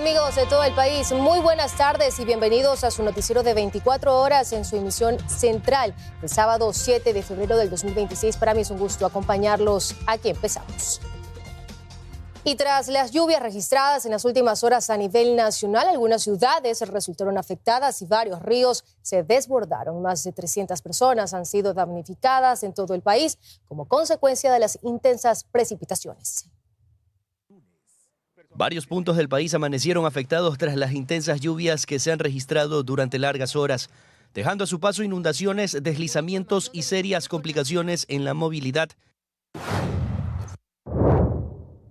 Amigos de todo el país, muy buenas tardes y bienvenidos a su noticiero de 24 horas en su emisión central el sábado 7 de febrero del 2026. Para mí es un gusto acompañarlos. Aquí empezamos. Y tras las lluvias registradas en las últimas horas a nivel nacional, algunas ciudades resultaron afectadas y varios ríos se desbordaron. Más de 300 personas han sido damnificadas en todo el país como consecuencia de las intensas precipitaciones. Varios puntos del país amanecieron afectados tras las intensas lluvias que se han registrado durante largas horas, dejando a su paso inundaciones, deslizamientos y serias complicaciones en la movilidad.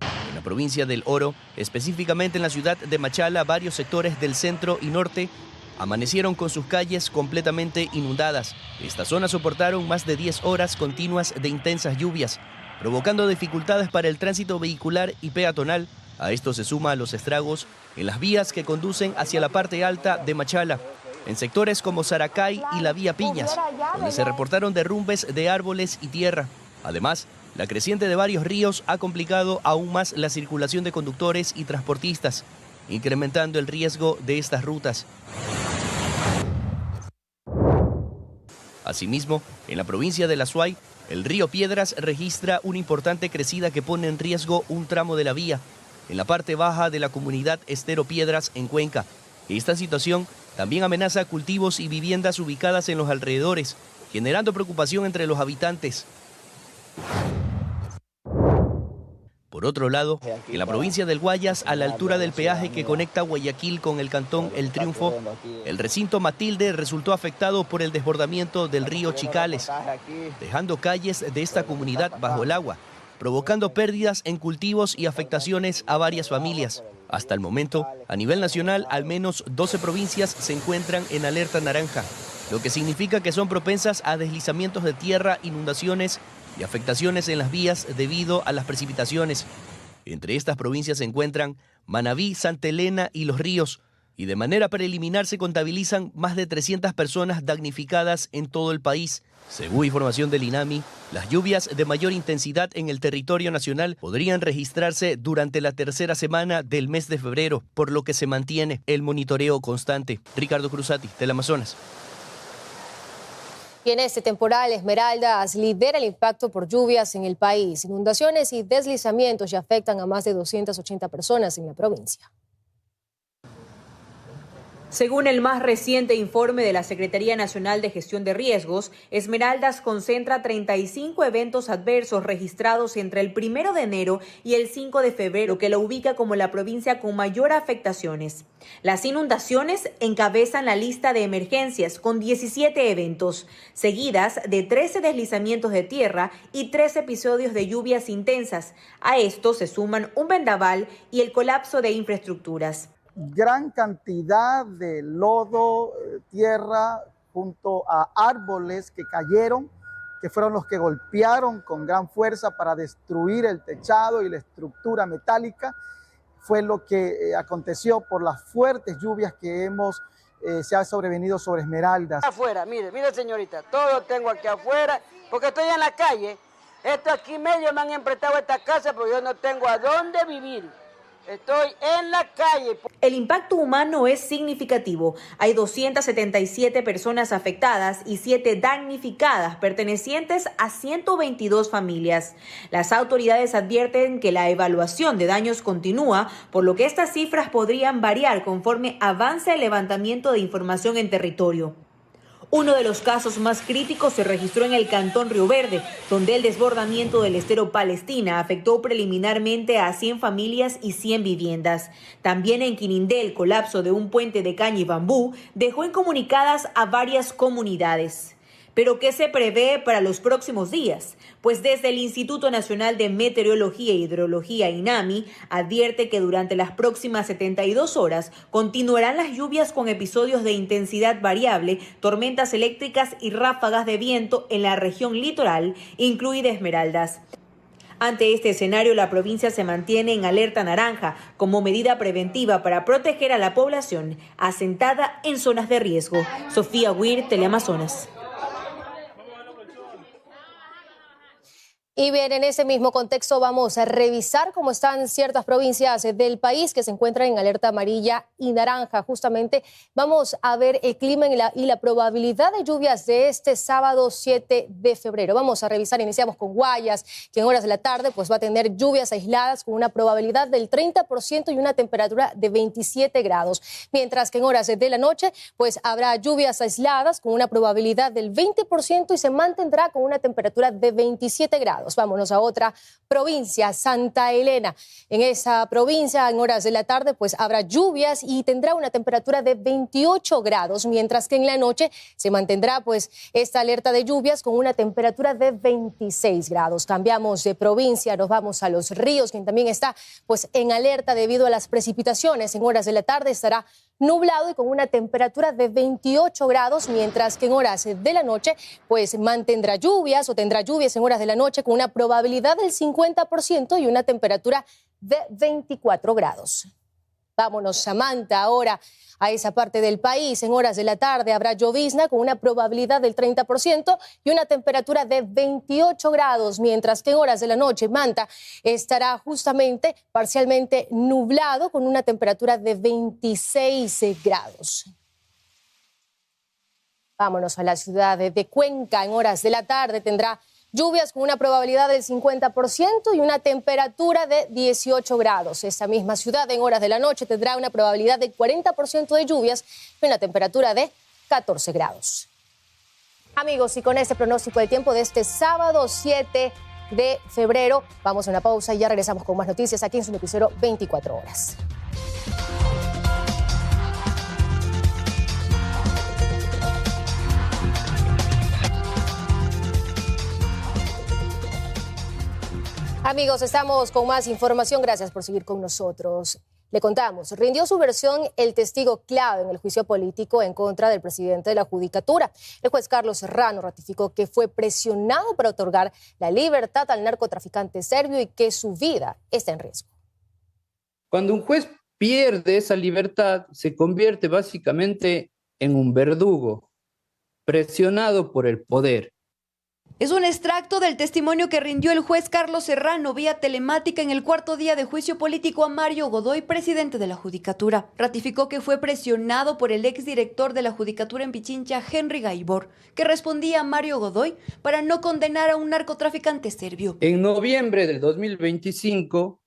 En la provincia del Oro, específicamente en la ciudad de Machala, varios sectores del centro y norte amanecieron con sus calles completamente inundadas. Estas zonas soportaron más de 10 horas continuas de intensas lluvias, provocando dificultades para el tránsito vehicular y peatonal. A esto se suma los estragos en las vías que conducen hacia la parte alta de Machala, en sectores como Saracay y la vía Piñas, donde se reportaron derrumbes de árboles y tierra. Además, la creciente de varios ríos ha complicado aún más la circulación de conductores y transportistas, incrementando el riesgo de estas rutas. Asimismo, en la provincia de La Suay, el río Piedras registra una importante crecida que pone en riesgo un tramo de la vía en la parte baja de la comunidad Estero Piedras en Cuenca. Esta situación también amenaza cultivos y viviendas ubicadas en los alrededores, generando preocupación entre los habitantes. Por otro lado, en la provincia del Guayas, a la altura del peaje que conecta Guayaquil con el cantón El Triunfo, el recinto Matilde resultó afectado por el desbordamiento del río Chicales, dejando calles de esta comunidad bajo el agua, provocando pérdidas en cultivos y afectaciones a varias familias. Hasta el momento, a nivel nacional, al menos 12 provincias se encuentran en alerta naranja, lo que significa que son propensas a deslizamientos de tierra, inundaciones y afectaciones en las vías debido a las precipitaciones. Entre estas provincias se encuentran Manabí, Santa Elena y Los Ríos, y de manera preliminar se contabilizan más de 300 personas damnificadas en todo el país. Según información del INAMI, las lluvias de mayor intensidad en el territorio nacional podrían registrarse durante la tercera semana del mes de febrero, por lo que se mantiene el monitoreo constante. Ricardo Cruzati, Teleamazonas. Y en este temporal, Esmeraldas lidera el impacto por lluvias en el país. Inundaciones y deslizamientos ya afectan a más de 280 personas en la provincia. Según el más reciente informe de la Secretaría Nacional de Gestión de Riesgos, Esmeraldas concentra 35 eventos adversos registrados entre el 1 de enero y el 5 de febrero, que lo ubica como la provincia con mayor afectaciones. Las inundaciones encabezan la lista de emergencias con 17 eventos, seguidas de 13 deslizamientos de tierra y 3 episodios de lluvias intensas. A esto se suman un vendaval y el colapso de infraestructuras. Gran cantidad de lodo, tierra, junto a árboles que cayeron, que fueron los que golpearon con gran fuerza para destruir el techado y la estructura metálica. Fue lo que aconteció por las fuertes lluvias que se ha sobrevenido sobre Esmeraldas. Afuera, mire señorita, todo tengo aquí afuera, porque estoy en la calle. Esto aquí medio me han emprestado esta casa, porque yo no tengo a dónde vivir. Estoy en la calle. El impacto humano es significativo. Hay 277 personas afectadas y 7 damnificadas, pertenecientes a 122 familias. Las autoridades advierten que la evaluación de daños continúa, por lo que estas cifras podrían variar conforme avance el levantamiento de información en territorio. Uno de los casos más críticos se registró en el cantón Río Verde, donde el desbordamiento del estero Palestina afectó preliminarmente a 100 familias y 100 viviendas. También en Quirindé, el colapso de un puente de caña y bambú dejó incomunicadas a varias comunidades. ¿Pero qué se prevé para los próximos días? Pues desde el Instituto Nacional de Meteorología e Hidrología, INAMI, advierte que durante las próximas 72 horas continuarán las lluvias con episodios de intensidad variable, tormentas eléctricas y ráfagas de viento en la región litoral, incluida Esmeraldas. Ante este escenario, la provincia se mantiene en alerta naranja como medida preventiva para proteger a la población asentada en zonas de riesgo. Sofía Huir, Teleamazonas. Y bien, en ese mismo contexto vamos a revisar cómo están ciertas provincias del país que se encuentran en alerta amarilla y naranja. Justamente vamos a ver el clima y la probabilidad de lluvias de este sábado 7 de febrero. Vamos a revisar, iniciamos con Guayas, que en horas de la tarde pues va a tener lluvias aisladas con una probabilidad del 30% y una temperatura de 27 grados. Mientras que en horas de la noche pues habrá lluvias aisladas con una probabilidad del 20% y se mantendrá con una temperatura de 27 grados. Vámonos a otra provincia, Santa Elena. En esa provincia, en horas de la tarde, pues habrá lluvias y tendrá una temperatura de 28 grados, mientras que en la noche se mantendrá pues esta alerta de lluvias con una temperatura de 26 grados. Cambiamos de provincia, nos vamos a Los Ríos, quien también está pues en alerta debido a las precipitaciones. En horas de la tarde estará nublado y con una temperatura de 28 grados, mientras que en horas de la noche pues mantendrá lluvias o tendrá lluvias en horas de la noche con una probabilidad del 50% y una temperatura de 24 grados. Vámonos, Samantha, ahora a esa parte del país. En horas de la tarde habrá llovizna con una probabilidad del 30% y una temperatura de 28 grados, mientras que en horas de la noche Manta estará justamente parcialmente nublado con una temperatura de 26 grados. Vámonos a la ciudad de Cuenca. En horas de la tarde tendrá lluvias con una probabilidad del 50% y una temperatura de 18 grados. Esta misma ciudad en horas de la noche tendrá una probabilidad del 40% de lluvias y una temperatura de 14 grados. Amigos, y con este pronóstico del tiempo de este sábado 7 de febrero, vamos a una pausa y ya regresamos con más noticias aquí en su noticiero 24 horas. Amigos, estamos con más información. Gracias por seguir con nosotros. Le contamos, rindió su versión el testigo clave en el juicio político en contra del presidente de la Judicatura. El juez Carlos Serrano ratificó que fue presionado para otorgar la libertad al narcotraficante serbio y que su vida está en riesgo. Cuando un juez pierde esa libertad, se convierte básicamente en un verdugo, presionado por el poder. Es un extracto del testimonio que rindió el juez Carlos Serrano vía telemática en el cuarto día de juicio político a Mario Godoy, presidente de la Judicatura. Ratificó que fue presionado por el exdirector de la Judicatura en Pichincha, Henry Gaibor, que respondía a Mario Godoy para no condenar a un narcotraficante serbio. En noviembre del 2025,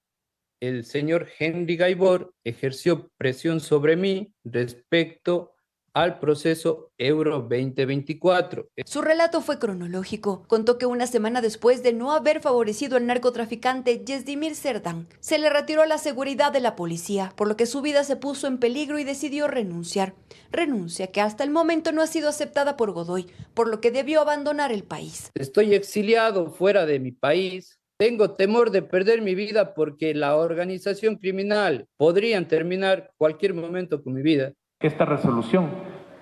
el señor Henry Gaibor ejerció presión sobre mí respecto al proceso Euro 2024. Su relato fue cronológico. Contó que una semana después de no haber favorecido al narcotraficante Yezdimir Serdán, se le retiró la seguridad de la policía, por lo que su vida se puso en peligro y decidió renunciar. Renuncia que hasta el momento no ha sido aceptada por Godoy, por lo que debió abandonar el país. Estoy exiliado fuera de mi país. Tengo temor de perder mi vida porque la organización criminal podría terminar cualquier momento con mi vida. Esta resolución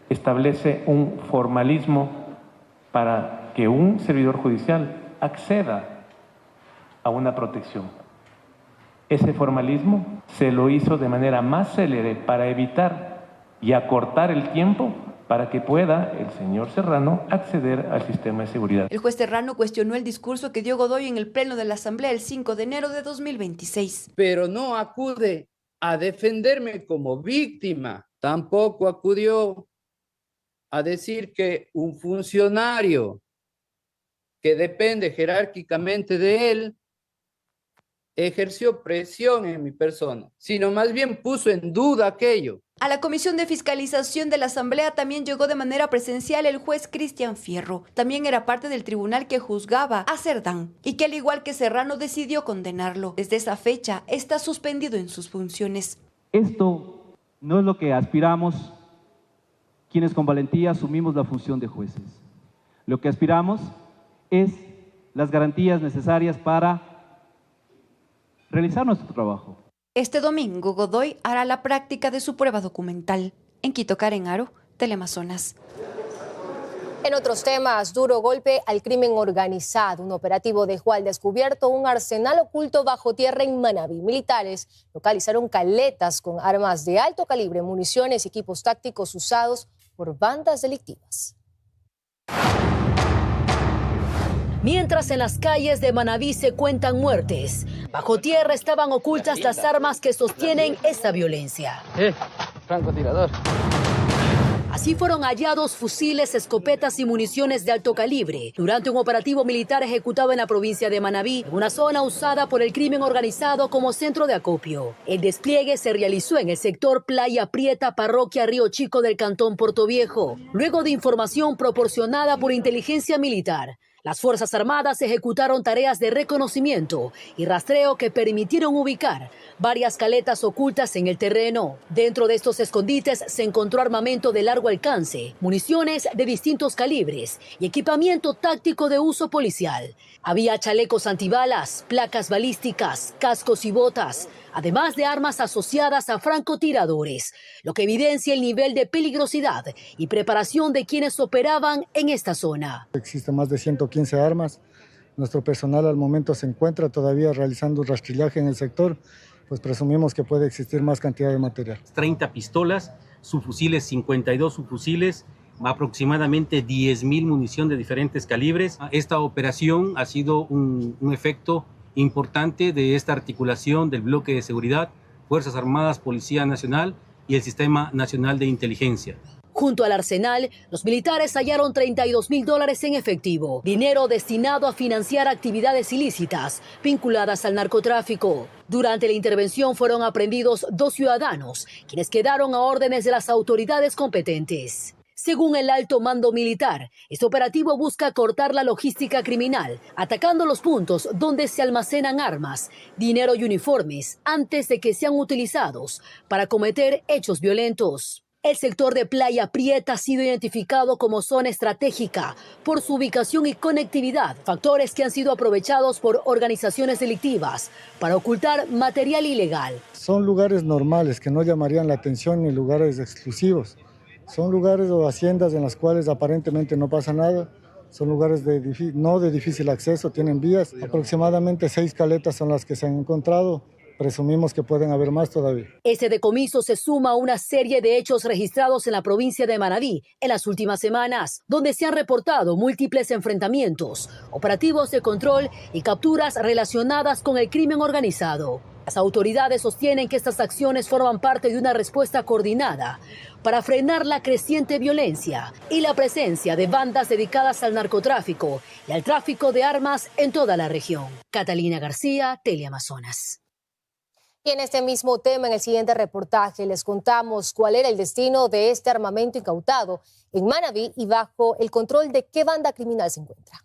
establece un formalismo para que un servidor judicial acceda a una protección. Ese formalismo se lo hizo de manera más célere para evitar y acortar el tiempo para que pueda el señor Serrano acceder al sistema de seguridad. El juez Serrano cuestionó el discurso que dio Godoy en el pleno de la Asamblea el 5 de enero de 2026. Pero no acude a defenderme como víctima. Tampoco acudió a decir que un funcionario que depende jerárquicamente de él ejerció presión en mi persona, sino más bien puso en duda aquello. A la Comisión de Fiscalización de la Asamblea también llegó de manera presencial el juez Cristian Fierro. También era parte del tribunal que juzgaba a Serdán y que al igual que Serrano decidió condenarlo. Desde esa fecha está suspendido en sus funciones. Esto no es lo que aspiramos quienes con valentía asumimos la función de jueces. Lo que aspiramos es las garantías necesarias para realizar nuestro trabajo. Este domingo, Godoy hará la práctica de su prueba documental. En Quito, Karen Aro, Teleamazonas. En otros temas, duro golpe al crimen organizado. Un operativo dejó al descubierto un arsenal oculto bajo tierra en Manabí. Militares localizaron caletas con armas de alto calibre, municiones y equipos tácticos usados por bandas delictivas. Mientras en las calles de Manabí se cuentan muertes, bajo tierra estaban ocultas las armas que sostienen esta violencia. Francotirador. Así fueron hallados fusiles, escopetas y municiones de alto calibre durante un operativo militar ejecutado en la provincia de Manabí, una zona usada por el crimen organizado como centro de acopio. El despliegue se realizó en el sector Playa Prieta, parroquia Río Chico del cantón Portoviejo, luego de información proporcionada por inteligencia militar. Las Fuerzas Armadas ejecutaron tareas de reconocimiento y rastreo que permitieron ubicar varias caletas ocultas en el terreno. Dentro de estos escondites se encontró armamento de largo alcance, municiones de distintos calibres y equipamiento táctico de uso policial. Había chalecos antibalas, placas balísticas, cascos y botas, además de armas asociadas a francotiradores, lo que evidencia el nivel de peligrosidad y preparación de quienes operaban en esta zona. Existen más de 115 armas. Nuestro personal al momento se encuentra todavía realizando un rastrillaje en el sector, pues presumimos que puede existir más cantidad de material. 30 pistolas, subfusiles 52 subfusiles, aproximadamente 10.000 munición de diferentes calibres. Esta operación ha sido un efecto importante de esta articulación del bloque de seguridad, Fuerzas Armadas, Policía Nacional y el Sistema Nacional de Inteligencia. Junto al arsenal, los militares hallaron $32,000 en efectivo, dinero destinado a financiar actividades ilícitas vinculadas al narcotráfico. Durante la intervención fueron aprehendidos 2 ciudadanos, quienes quedaron a órdenes de las autoridades competentes. Según el alto mando militar, este operativo busca cortar la logística criminal, atacando los puntos donde se almacenan armas, dinero y uniformes antes de que sean utilizados para cometer hechos violentos. El sector de Playa Prieta ha sido identificado como zona estratégica por su ubicación y conectividad, factores que han sido aprovechados por organizaciones delictivas para ocultar material ilegal. Son lugares normales que no llamarían la atención ni lugares exclusivos. Son lugares o haciendas en las cuales aparentemente no pasa nada. Son lugares no de difícil acceso, tienen vías. Aproximadamente 6 caletas son las que se han encontrado. Presumimos que pueden haber más todavía. Este decomiso se suma a una serie de hechos registrados en la provincia de Manabí en las últimas semanas, donde se han reportado múltiples enfrentamientos, operativos de control y capturas relacionadas con el crimen organizado. Las autoridades sostienen que estas acciones forman parte de una respuesta coordinada para frenar la creciente violencia y la presencia de bandas dedicadas al narcotráfico y al tráfico de armas en toda la región. Catalina García, Teleamazonas. Y en este mismo tema, en el siguiente reportaje, les contamos cuál era el destino de este armamento incautado en Manabí y bajo el control de qué banda criminal se encuentra.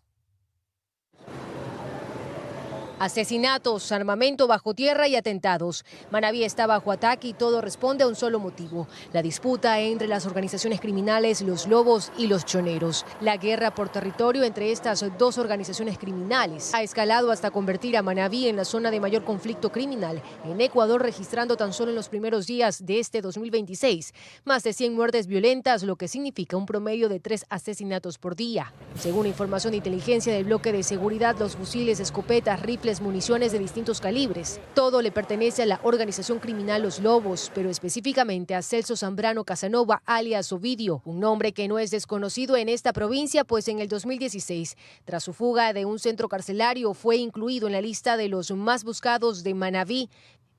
Asesinatos, armamento bajo tierra y atentados. Manabí está bajo ataque y todo responde a un solo motivo: la disputa entre las organizaciones criminales Los Lobos y Los Choneros. La guerra por territorio entre estas dos organizaciones criminales ha escalado hasta convertir a Manabí en la zona de mayor conflicto criminal en Ecuador, registrando tan solo en los primeros días de este 2026 más de 100 muertes violentas, lo que significa un promedio de 3 asesinatos por día. Según información de inteligencia del bloque de seguridad, los fusiles, escopetas, rifles, municiones de distintos calibres. Todo le pertenece a la organización criminal Los Lobos, pero específicamente a Celso Zambrano Casanova, alias Ovidio, un nombre que no es desconocido en esta provincia, pues en el 2016, tras su fuga de un centro carcelario, fue incluido en la lista de los más buscados de Manabí,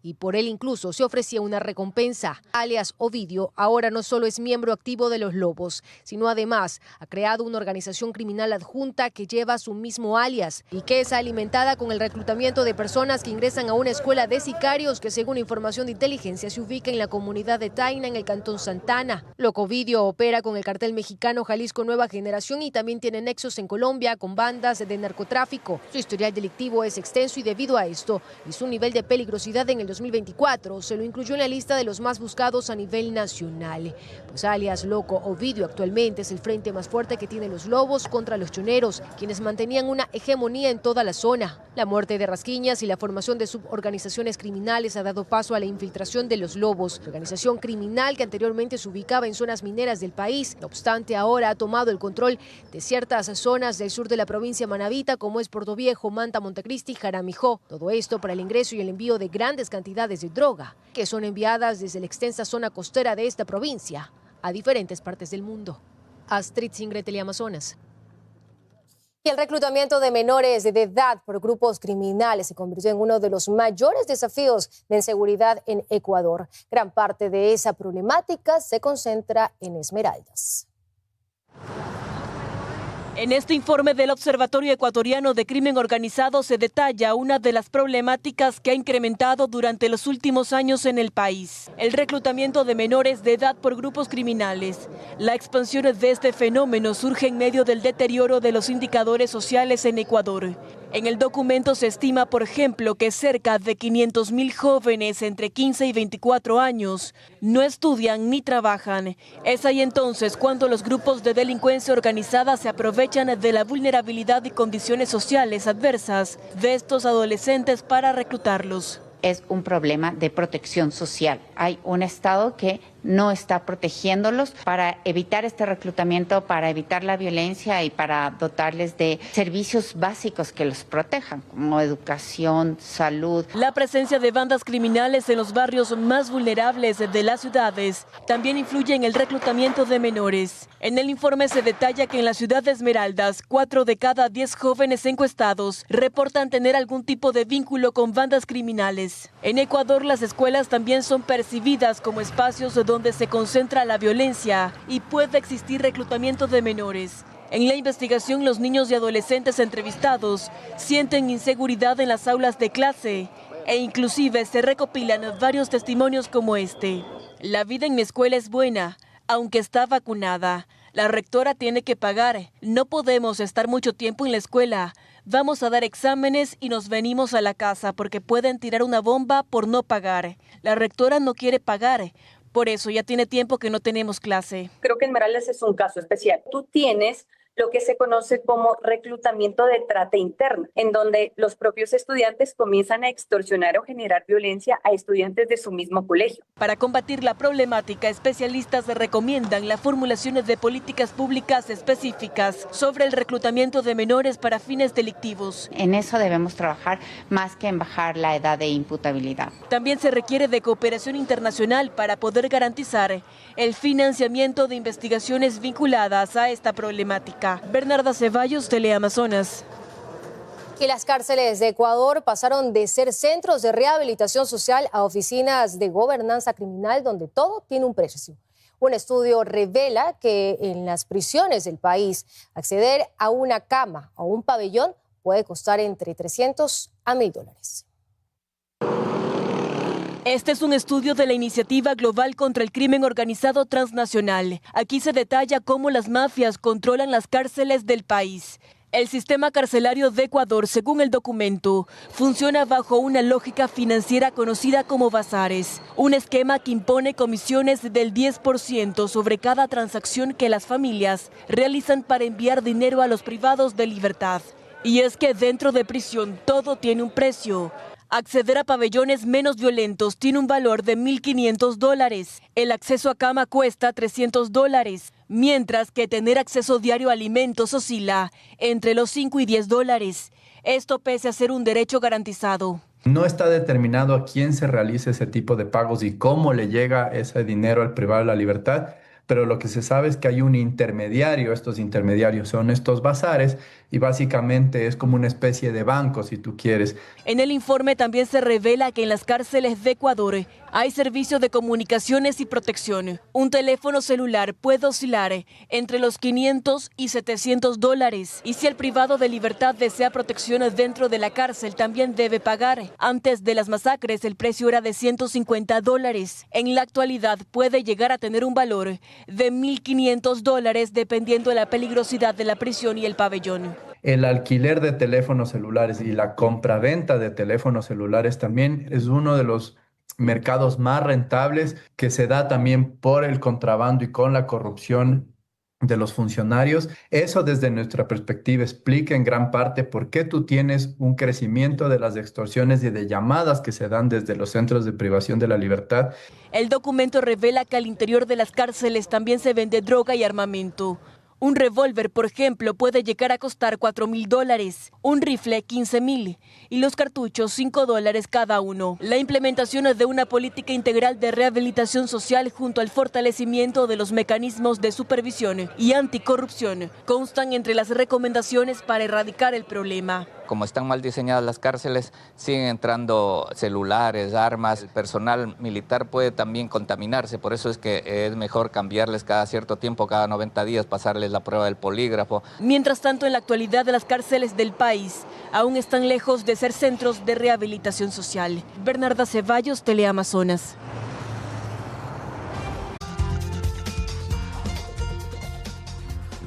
y por él incluso se ofrecía una recompensa. Alias Ovidio ahora no solo es miembro activo de Los Lobos, sino además ha creado una organización criminal adjunta que lleva su mismo alias y que es alimentada con el reclutamiento de personas que ingresan a una escuela de sicarios que, según información de inteligencia, se ubica en la comunidad de Taina, en el cantón Santana. Loco Ovidio opera con el cartel mexicano Jalisco Nueva Generación y también tiene nexos en Colombia con bandas de narcotráfico. Su historial delictivo es extenso y debido a esto y su nivel de peligrosidad en el 2024 se lo incluyó en la lista de los más buscados a nivel nacional. Pues alias Loco Ovidio actualmente es el frente más fuerte que tienen Los Lobos contra los choneros, quienes mantenían una hegemonía en toda la zona. La muerte de Rasquiñas y la formación de suborganizaciones criminales ha dado paso a la infiltración de Los Lobos, organización criminal que anteriormente se ubicaba en zonas mineras del país. No obstante, ahora ha tomado el control de ciertas zonas del sur de la provincia manabita, como es Portoviejo, Manta, Montecristi y Jaramijó. Todo esto para el ingreso y el envío de grandes cantidades de droga, que son enviadas desde la extensa zona costera de esta provincia a diferentes partes del mundo. Astrid Singre, Teleamazonas. Y el reclutamiento de menores de edad por grupos criminales se convirtió en uno de los mayores desafíos de inseguridad en Ecuador. Gran parte de esa problemática se concentra en Esmeraldas. En este informe del Observatorio Ecuatoriano de Crimen Organizado se detalla una de las problemáticas que ha incrementado durante los últimos años en el país: el reclutamiento de menores de edad por grupos criminales. La expansión de este fenómeno surge en medio del deterioro de los indicadores sociales en Ecuador. En el documento se estima, por ejemplo, que cerca de 500.000 jóvenes entre 15 y 24 años no estudian ni trabajan. Es ahí entonces cuando los grupos de delincuencia organizada se aprovechan de la vulnerabilidad y condiciones sociales adversas de estos adolescentes para reclutarlos. Es un problema de protección social. Hay un Estado que no está protegiéndolos para evitar este reclutamiento, para evitar la violencia y para dotarles de servicios básicos que los protejan, como educación, salud. La presencia de bandas criminales en los barrios más vulnerables de las ciudades también influye en el reclutamiento de menores. En el informe se detalla que en la ciudad de Esmeraldas, 4 de cada 10 jóvenes encuestados reportan tener algún tipo de vínculo con bandas criminales. En Ecuador, las escuelas también son percibidas como espacios donde se concentra la violencia y puede existir reclutamiento de menores. En la investigación, los niños y adolescentes entrevistados sienten inseguridad en las aulas de clase e inclusive se recopilan varios testimonios como este. La vida en mi escuela es buena, aunque está vacunada. La rectora tiene que pagar. No podemos estar mucho tiempo en la escuela. Vamos a dar exámenes y nos venimos a la casa porque pueden tirar una bomba por no pagar. La rectora no quiere pagar. Por eso ya tiene tiempo que no tenemos clase. Creo que Esmeraldas es un caso especial. Tú tienes lo que se conoce como reclutamiento de trata interna, en donde los propios estudiantes comienzan a extorsionar o generar violencia a estudiantes de su mismo colegio. Para combatir la problemática, especialistas recomiendan la formulación de políticas públicas específicas sobre el reclutamiento de menores para fines delictivos. En eso debemos trabajar más que en bajar la edad de imputabilidad. También se requiere de cooperación internacional para poder garantizar el financiamiento de investigaciones vinculadas a esta problemática. Bernarda Ceballos, Teleamazonas. Y las cárceles de Ecuador pasaron de ser centros de rehabilitación social a oficinas de gobernanza criminal donde todo tiene un precio. Un estudio revela que en las prisiones del país acceder a una cama o un pabellón puede costar entre $300 a $1.000. Este es un estudio de la Iniciativa Global contra el Crimen Organizado Transnacional. Aquí se detalla cómo las mafias controlan las cárceles del país. El sistema carcelario de Ecuador, según el documento, funciona bajo una lógica financiera conocida como bazares, un esquema que impone comisiones del 10% sobre cada transacción que las familias realizan para enviar dinero a los privados de libertad. Y es que dentro de prisión todo tiene un precio. Acceder a pabellones menos violentos tiene un valor de $1.500. El acceso a cama cuesta $300, mientras que tener acceso diario a alimentos oscila entre los $5 y $10. Esto pese a ser un derecho garantizado. No está determinado a quién se realice ese tipo de pagos y cómo le llega ese dinero al privado de la libertad, pero lo que se sabe es que hay un intermediario. Estos intermediarios son estos bazares y básicamente es como una especie de banco, si tú quieres. En el informe también se revela que en las cárceles de Ecuador hay servicios de comunicaciones y protección. Un teléfono celular puede oscilar entre los $500 y $700. Y si el privado de libertad desea protección dentro de la cárcel, también debe pagar. Antes de las masacres, el precio era de $150. En la actualidad puede llegar a tener un valor de $1.500 dependiendo de la peligrosidad de la prisión y el pabellón. El alquiler de teléfonos celulares y la compraventa de teléfonos celulares también es uno de los mercados más rentables que se da también por el contrabando y con la corrupción de los funcionarios. Eso desde nuestra perspectiva explica en gran parte por qué tú tienes un crecimiento de las extorsiones y de llamadas que se dan desde los centros de privación de la libertad. El documento revela que al interior de las cárceles también se vende droga y armamento. Un revólver, por ejemplo, puede llegar a costar $4.000, un rifle $15.000 y los cartuchos $5 cada uno. La implementación de una política integral de rehabilitación social junto al fortalecimiento de los mecanismos de supervisión y anticorrupción constan entre las recomendaciones para erradicar el problema. Como están mal diseñadas las cárceles, siguen entrando celulares, armas. El personal militar puede también contaminarse, por eso es que es mejor cambiarles cada cierto tiempo, cada 90 días, pasarles la prueba del polígrafo. Mientras tanto, en la actualidad las cárceles del país aún están lejos de ser centros de rehabilitación social. Bernarda Ceballos, Teleamazonas.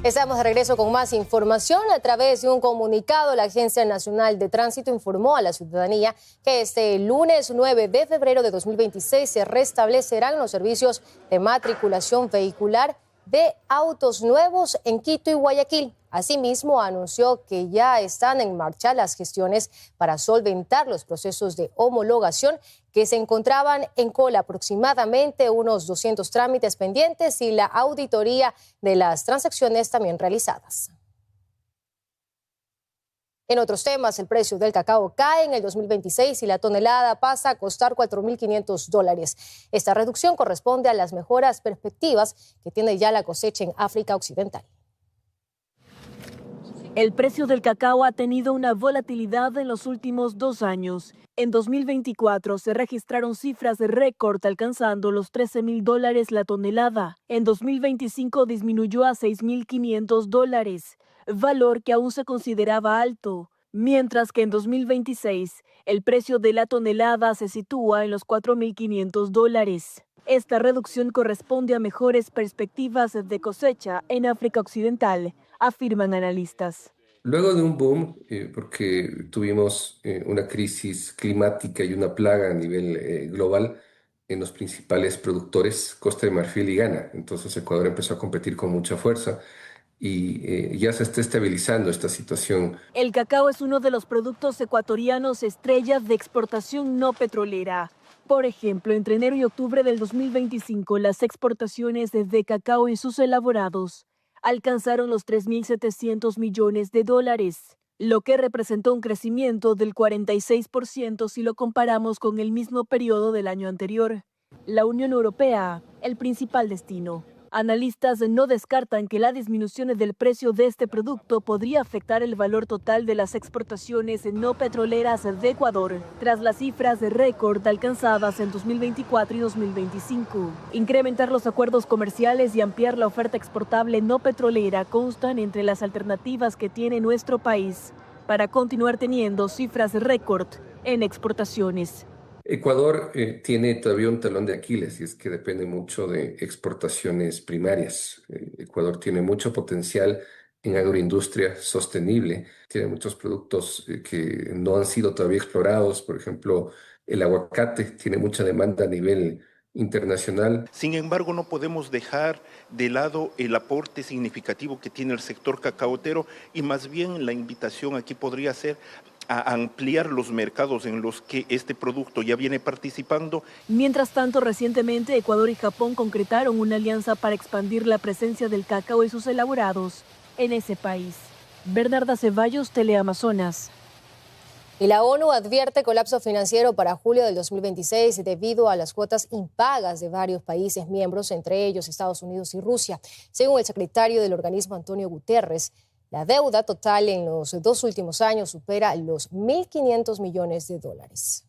Estamos de regreso con más información. A través de un comunicado, la Agencia Nacional de Tránsito informó a la ciudadanía que este lunes 9 de febrero de 2026 se restablecerán los servicios de matriculación vehicular de autos nuevos en Quito y Guayaquil. Asimismo, anunció que ya están en marcha las gestiones para solventar los procesos de homologación que se encontraban en cola, aproximadamente unos 200 trámites pendientes y la auditoría de las transacciones también realizadas. En otros temas, el precio del cacao cae en el 2026 y la tonelada pasa a costar $4.500. Esta reducción corresponde a las mejoras perspectivas que tiene ya la cosecha en África Occidental. El precio del cacao ha tenido una volatilidad en los últimos 2 años. En 2024 se registraron cifras de récord alcanzando los $13.000 la tonelada. En 2025 disminuyó a $6.500, valor que aún se consideraba alto, mientras que en 2026 el precio de la tonelada se sitúa en los $4.500. Esta reducción corresponde a mejores perspectivas de cosecha en África Occidental, afirman analistas. Luego de un boom, porque tuvimos una crisis climática y una plaga a nivel global en los principales productores, Costa de Marfil y Ghana. Entonces Ecuador empezó a competir con mucha fuerza y ya se está estabilizando esta situación. El cacao es uno de los productos ecuatorianos estrellas de exportación no petrolera. Por ejemplo, entre enero y octubre del 2025, las exportaciones de cacao y sus elaborados alcanzaron los $3.700 millones, lo que representó un crecimiento del 46% si lo comparamos con el mismo periodo del año anterior. La Unión Europea, el principal destino. Analistas no descartan que la disminución del precio de este producto podría afectar el valor total de las exportaciones no petroleras de Ecuador, tras las cifras de récord alcanzadas en 2024 y 2025. Incrementar los acuerdos comerciales y ampliar la oferta exportable no petrolera constan entre las alternativas que tiene nuestro país para continuar teniendo cifras de récord en exportaciones. Ecuador tiene todavía un talón de Aquiles y es que depende mucho de exportaciones primarias. Ecuador tiene mucho potencial en agroindustria sostenible, tiene muchos productos que no han sido todavía explorados, por ejemplo, el aguacate tiene mucha demanda a nivel internacional. Sin embargo, no podemos dejar de lado el aporte significativo que tiene el sector cacaotero y más bien la invitación aquí podría ser a ampliar los mercados en los que este producto ya viene participando. Mientras tanto, recientemente Ecuador y Japón concretaron una alianza para expandir la presencia del cacao y sus elaborados en ese país. Bernarda Ceballos, Teleamazonas. Y la ONU advierte colapso financiero para julio del 2026 debido a las cuotas impagas de varios países miembros, entre ellos Estados Unidos y Rusia. Según el secretario del organismo, Antonio Guterres, la deuda total en los 2 últimos años supera los $1.500 millones.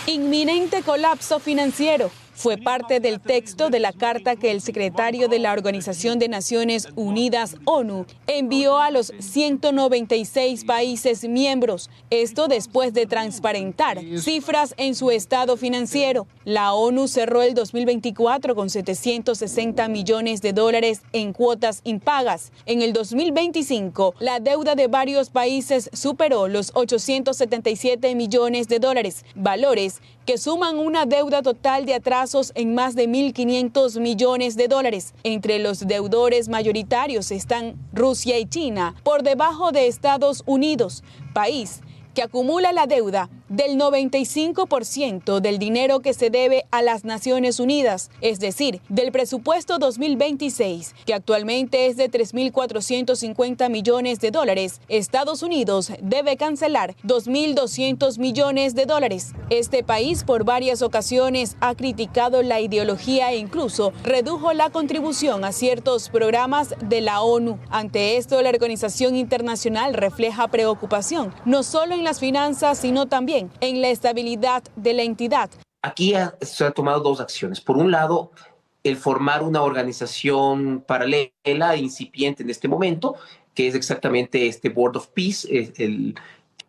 Inminente colapso financiero fue parte del texto de la carta que el secretario de la Organización de Naciones Unidas, ONU, envió a los 196 países miembros. Esto después de transparentar cifras en su estado financiero. La ONU cerró el 2024 con $760 millones en cuotas impagas. En el 2025, la deuda de varios países superó los $877 millones, valores que suman una deuda total de atrasos en más de $1.500 millones. Entre los deudores mayoritarios están Rusia y China, por debajo de Estados Unidos, país que acumula la deuda del 95% del dinero que se debe a las Naciones Unidas, es decir, del presupuesto 2026, que actualmente es de 3.450 millones de dólares. Estados Unidos debe cancelar 2.200 millones de dólares. Este país por varias ocasiones ha criticado la ideología e incluso redujo la contribución a ciertos programas de la ONU. Ante esto, la organización internacional refleja preocupación, no solo en las finanzas, sino también en la estabilidad de la entidad. Aquí se han tomado dos acciones. Por un lado, el formar una organización paralela e incipiente en este momento, que es exactamente este Board of Peace,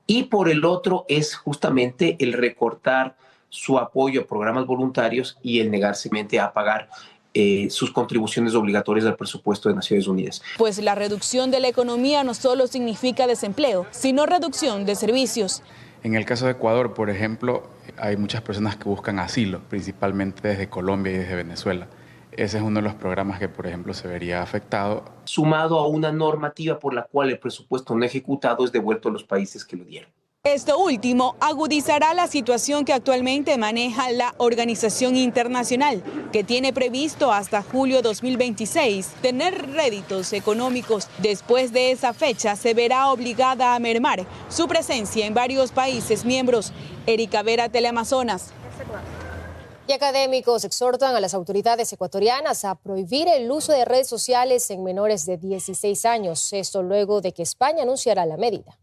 y por el otro es justamente el recortar su apoyo a programas voluntarios y el negarse a pagar sus contribuciones obligatorias al presupuesto de Naciones Unidas. Pues la reducción de la economía no solo significa desempleo, sino reducción de servicios. En el caso de Ecuador, por ejemplo, hay muchas personas que buscan asilo, principalmente desde Colombia y desde Venezuela. Ese es uno de los programas que, por ejemplo, se vería afectado. Sumado a una normativa por la cual el presupuesto no ejecutado es devuelto a los países que lo dieron. Esto último agudizará la situación que actualmente maneja la organización internacional, que tiene previsto hasta julio 2026 tener réditos económicos. Después de esa fecha se verá obligada a mermar su presencia en varios países miembros. Erika Vera, Teleamazonas. Y académicos exhortan a las autoridades ecuatorianas a prohibir el uso de redes sociales en menores de 16 años. Esto luego de que España anunciara la medida.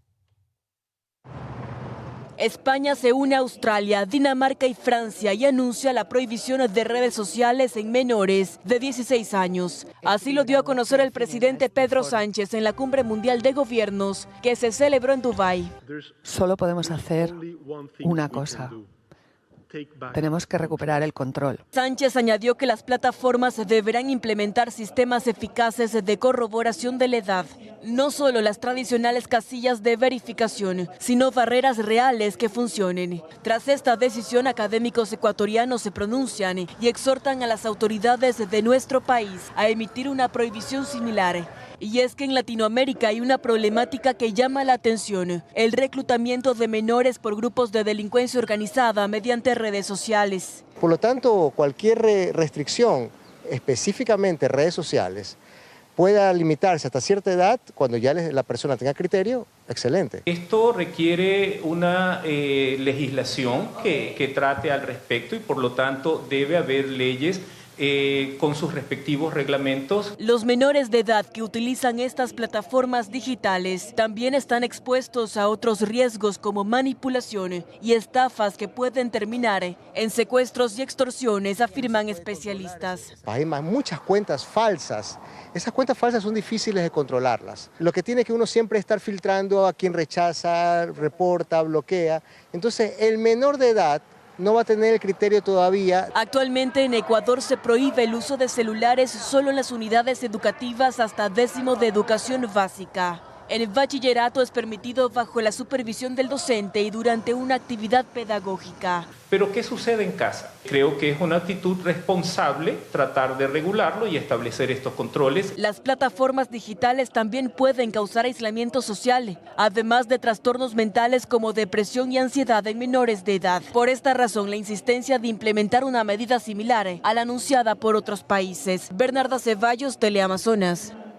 España se une a Australia, Dinamarca y Francia y anuncia la prohibición de redes sociales en menores de 16 años. Así lo dio a conocer el presidente Pedro Sánchez en la Cumbre Mundial de Gobiernos que se celebró en Dubái. Solo podemos hacer una cosa. Tenemos que recuperar el control. Sánchez añadió que las plataformas deberán implementar sistemas eficaces de corroboración de la edad, no solo las tradicionales casillas de verificación, sino barreras reales que funcionen. Tras esta decisión, académicos ecuatorianos se pronuncian y exhortan a las autoridades de nuestro país a emitir una prohibición similar. Y es que en Latinoamérica hay una problemática que llama la atención: el reclutamiento de menores por grupos de delincuencia organizada mediante redes sociales. Por lo tanto, cualquier restricción, específicamente redes sociales, pueda limitarse hasta cierta edad, cuando ya la persona tenga criterio, excelente. Esto requiere una legislación que trate al respecto y por lo tanto debe haber leyes con sus respectivos reglamentos. Los menores de edad que utilizan estas plataformas digitales también están expuestos a otros riesgos como manipulación y estafas que pueden terminar en secuestros y extorsiones, afirman especialistas. Hay muchas cuentas falsas. Esas cuentas falsas son difíciles de controlarlas. Lo que tiene que uno siempre estar filtrando a quien rechaza, reporta, bloquea. Entonces, el menor de edad no va a tener el criterio todavía. Actualmente en Ecuador se prohíbe el uso de celulares solo en las unidades educativas hasta 10º de educación básica. El bachillerato es permitido bajo la supervisión del docente y durante una actividad pedagógica. Pero ¿qué sucede en casa? Creo que es una actitud responsable tratar de regularlo y establecer estos controles. Las plataformas digitales también pueden causar aislamiento social, además de trastornos mentales como depresión y ansiedad en menores de edad. Por esta razón, la insistencia de implementar una medida similar a la anunciada por otros países. Bernarda Ceballos, Teleamazonas.